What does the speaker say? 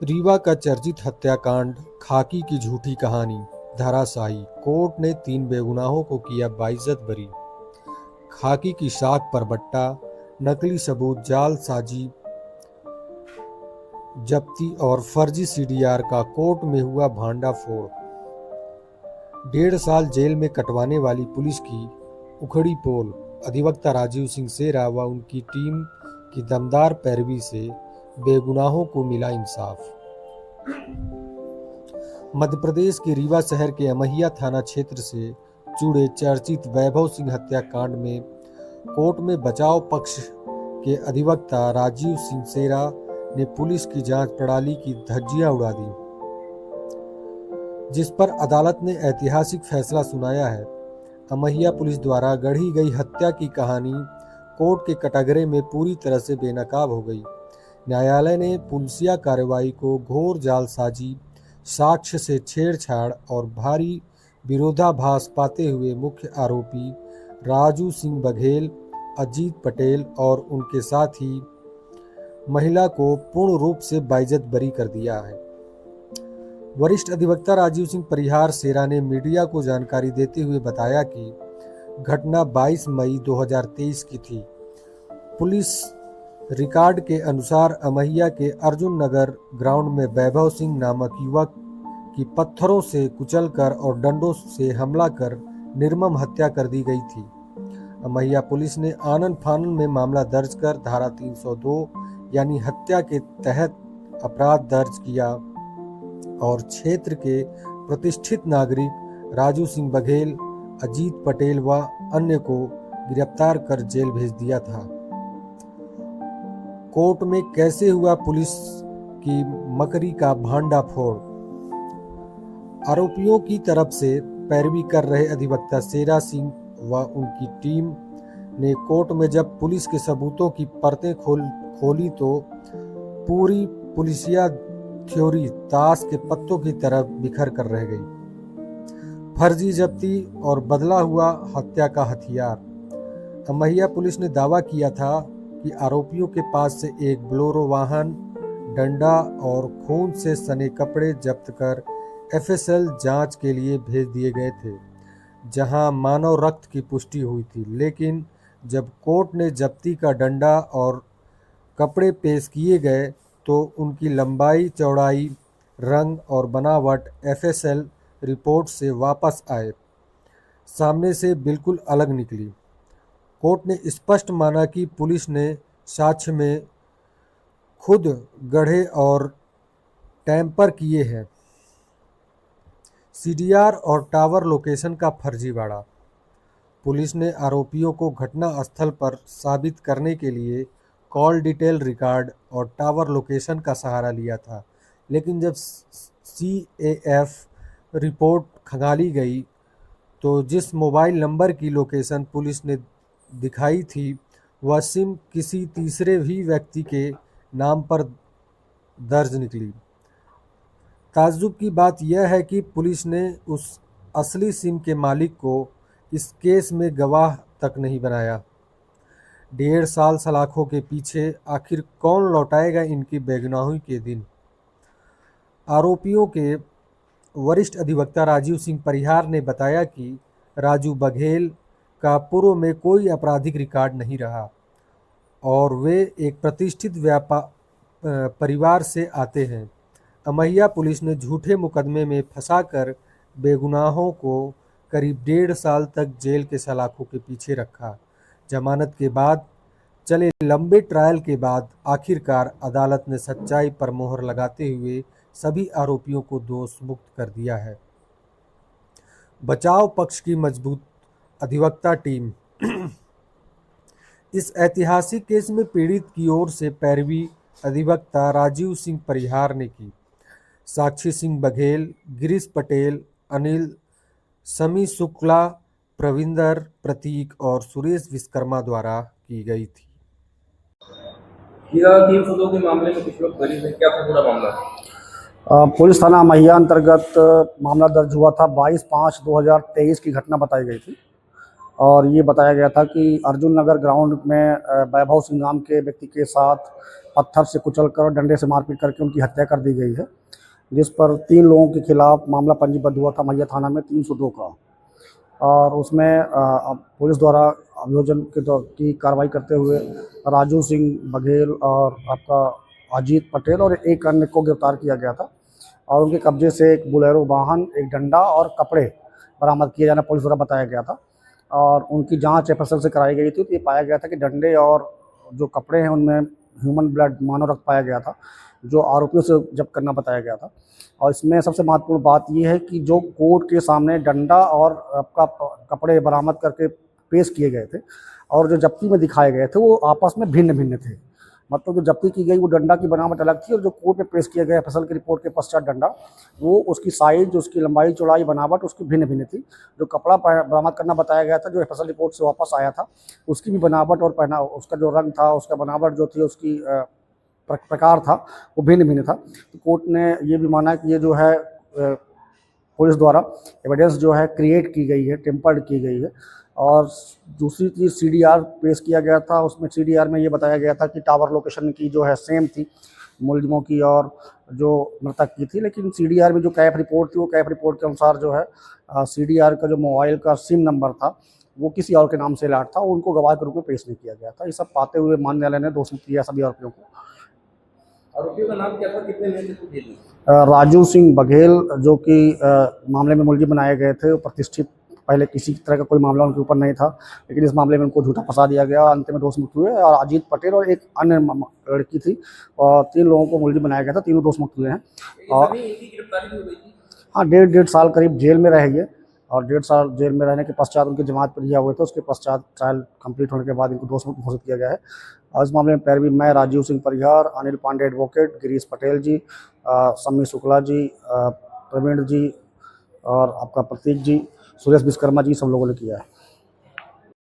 रीवा का चर्चित हत्याकांड, खाकी की झूठी कहानी, धराशायी। कोर्ट ने 3 बेगुनाहों को किया बाइज्जत बरी। खाकी की साख पर बट्टा, नकली सबूत, जालसाजी, जब्ती और फर्जी सीडीआर का कोर्ट में हुआ भांडाफोड़। 1.5 साल जेल में कटवाने वाली पुलिस की उखड़ी पोल। अधिवक्ता राजीव सिंह सेरा व उनकी टीम की दमदार पैरवी से बेगुनाहों को मिला इंसाफ। मध्य प्रदेश के रीवा शहर के अमहिया थाना क्षेत्र से जुड़े चर्चित वैभव सिंह हत्याकांड में कोर्ट में बचाव पक्ष के अधिवक्ता राजीव सिंह सेरा ने पुलिस की जांच प्रणाली की धज्जियां उड़ा दी, जिस पर अदालत ने ऐतिहासिक फैसला सुनाया है। अमहिया पुलिस द्वारा गढ़ी गई हत्या की कहानी कोर्ट के कटघरे में पूरी तरह से बेनकाब हो गई। न्यायालय ने पुलिसिया कार्रवाई को घोर जालसाजी, साक्ष्य से छेड़छाड़ और भारी विरोधाभास पाते हुए मुख्य आरोपी राजू सिंह बघेल, अजीत पटेल और उनके साथी महिला को पूर्ण रूप से बाइज्जत बरी कर दिया है। वरिष्ठ अधिवक्ता राजीव सिंह परिहार सेरा ने मीडिया को जानकारी देते हुए बताया कि घटना 22 मई 2023 की थी। पुलिस रिकॉर्ड के अनुसार अमहिया के अर्जुन नगर ग्राउंड में वैभव सिंह नामक युवक की पत्थरों से कुचलकर और डंडों से हमला कर निर्मम हत्या कर दी गई थी। अमहिया पुलिस ने आनन फानन में मामला दर्ज कर धारा 302 यानी हत्या के तहत अपराध दर्ज किया और क्षेत्र के प्रतिष्ठित नागरिक राजू सिंह बघेल, अजीत पटेल व अन्य को गिरफ्तार कर जेल भेज दिया था। कोर्ट में कैसे हुआ पुलिस की मकरी का भांडाफोड़। आरोपियों की तरफ से पैरवी कर रहे अधिवक्ता सेरा सिंह व उनकी टीम ने कोर्ट में जब पुलिस के सबूतों की परतें खोली तो पूरी पुलिसिया थ्योरी ताश के पत्तों की तरह बिखर कर रह गई। फर्जी जब्ती और बदला हुआ हत्या का हथियार। अमहिया पुलिस ने दावा किया था कि आरोपियों के पास से एक बोलेरो वाहन, डंडा और खून से सने कपड़े जब्त कर एफएसएल जांच के लिए भेज दिए गए थे, जहां मानव रक्त की पुष्टि हुई थी। लेकिन जब कोर्ट ने जब्ती का डंडा और कपड़े पेश किए गए तो उनकी लंबाई, चौड़ाई, रंग और बनावट एफएसएल रिपोर्ट से वापस आए सामने से बिल्कुल अलग निकली। कोर्ट ने स्पष्ट माना कि पुलिस ने साक्ष्य में खुद गढ़े और टैंपर किए हैं। सीडीआर और टावर लोकेशन का फर्जीवाड़ा। पुलिस ने आरोपियों को घटना स्थल पर साबित करने के लिए कॉल डिटेल रिकॉर्ड और टावर लोकेशन का सहारा लिया था, लेकिन जब सीएएफ रिपोर्ट खंगाली गई तो जिस मोबाइल नंबर की लोकेशन पुलिस ने दिखाई थी वह सिम किसी तीसरे ही व्यक्ति के नाम पर दर्ज निकली। ताज्जुब की बात यह है कि पुलिस ने उस असली सिम के मालिक को इस केस में गवाह तक नहीं बनाया। 1.5 साल सलाखों के पीछे आखिर कौन लौटाएगा इनकी बेगुनाही के दिन। आरोपियों के वरिष्ठ अधिवक्ता राजीव सिंह परिहार ने बताया कि राजू बघेल का पूर्व में कोई आपराधिक रिकॉर्ड नहीं रहा और वे एक प्रतिष्ठित परिवार से आते हैं। अमहिया पुलिस ने झूठे मुकदमे में फंसाकर बेगुनाहों को करीब 1.5 साल तक जेल के सलाखों के पीछे रखा। जमानत के बाद चले लंबे ट्रायल के बाद आखिरकार अदालत ने सच्चाई पर मोहर लगाते हुए सभी आरोपियों को दोष मुक्त कर दिया है। बचाव पक्ष की मजबूत अधिवक्ता टीम। इस ऐतिहासिक केस में पीड़ित की ओर से पैरवी अधिवक्ता राजीव सिंह परिहार ने की। साक्षी सिंह बघेल, गिरीश पटेल, अनिल, समी शुक्ला, प्रविंदर, प्रतीक और सुरेश विश्वकर्मा द्वारा की गई थी। हीरा 302 के मामले में कुछ लोग बरी हैं, क्या था पूरा मामला? पुलिस थाना अमहिया अंतर्गत मामला दर्ज हुआ था। 22/5/2023 की घटना बताई गई थी और ये बताया गया था कि अर्जुन नगर ग्राउंड में वैभव सिंह नाम के व्यक्ति के साथ पत्थर से कुचलकर और डंडे से मारपीट करके उनकी हत्या कर दी गई है, जिस पर 3 लोगों के खिलाफ मामला पंजीबद्ध हुआ था मैया थाना में 302 का। और उसमें अब पुलिस द्वारा अभियोजन की कार्रवाई करते हुए राजू सिंह बघेल और आपका अजीत पटेल और एक अन्य को गिरफ्तार किया गया था और उनके कब्जे से एक बोलेरो वाहन, एक डंडा और कपड़े बरामद किए जाना पुलिस द्वारा बताया गया था। और उनकी जांच एफएसएल से कराई गई थी, तो ये पाया गया था कि डंडे और जो कपड़े हैं उनमें ह्यूमन ब्लड, मानव रक्त पाया गया था, जो आरोपियों से जब्त करना बताया गया था। और इसमें सबसे महत्वपूर्ण बात ये है कि जो कोर्ट के सामने डंडा और आपका कपड़े बरामद करके पेश किए गए थे और जो जब्ती में दिखाए गए थे वो आपस में भिन्न भिन्न थे। मतलब जो जब्ती की गई वो डंडा की बनावट अलग थी और जो कोर्ट में पेश किया गया एफएसएल की रिपोर्ट के पश्चात डंडा, वो उसकी साइज, उसकी लंबाई चौड़ाई बनावट उसकी भिन्न भिन्न थी। जो कपड़ा बरामद करना बताया गया था, जो एफएसएल रिपोर्ट से वापस आया था, उसकी भी बनावट और पहना, उसका जो रंग था, उसका बनावट जो थी, उसकी प्रकार था, वो भिन्न भिन्न था। तो कोर्ट ने ये भी माना कि ये जो है पुलिस द्वारा एविडेंस जो है क्रिएट की गई है, टेम्पर्ड की गई है। और दूसरी चीज़ सीडीआर पेश किया गया था, उसमें सीडीआर में ये बताया गया था कि टावर लोकेशन की जो है सेम थी मुलजिमों की और जो मृतक की थी, लेकिन सीडीआर में जो कैफ रिपोर्ट थी, वो कैफ रिपोर्ट के अनुसार जो है सीडीआर का जो मोबाइल का सिम नंबर था वो किसी और के नाम से लाट था, उनको गवाह के रूप में पेश नहीं किया गया था। ये सब पाते हुए मान्य न्यायालय ने दोषमुक्त किया सभी आरोपियों को। आरोपियों का नाम क्या था, कितने में से जेल में? राजू सिंह बघेल जो कि मामले में मुलजिम बनाए गए थे, वो प्रतिष्ठित, पहले किसी तरह का कोई मामला उनके ऊपर नहीं था, लेकिन इस मामले में उनको झूठा फंसा दिया गया, अंत में दोषमुक्त हुए। और अजीत पटेल और एक अन्य लड़की थी और 3 लोगों को मुलजिम बनाया गया था, तीनों दोषमुक्त हुए हैं। और इनकी गिरफ्तारी भी हो गई थी। हाँ, 1.5 साल करीब जेल में रह गए और 1.5 साल जेल में रहने के पश्चात उनकी जमानत पर रिहा हुए थे। उसके पश्चात ट्रायल कंप्लीट होने के बाद इनको दोषमुक्त घोषित किया गया है। और इस मामले में पैरवी मैं, राजीव सिंह परिहार, अनिल पांडे एडवोकेट, गिरीश पटेल जी, सम्मी शुक्ला जी, प्रवीण जी और आपका प्रतीक जी, सुरेश विश्वकर्मा जी, सब लोगों ने किया है।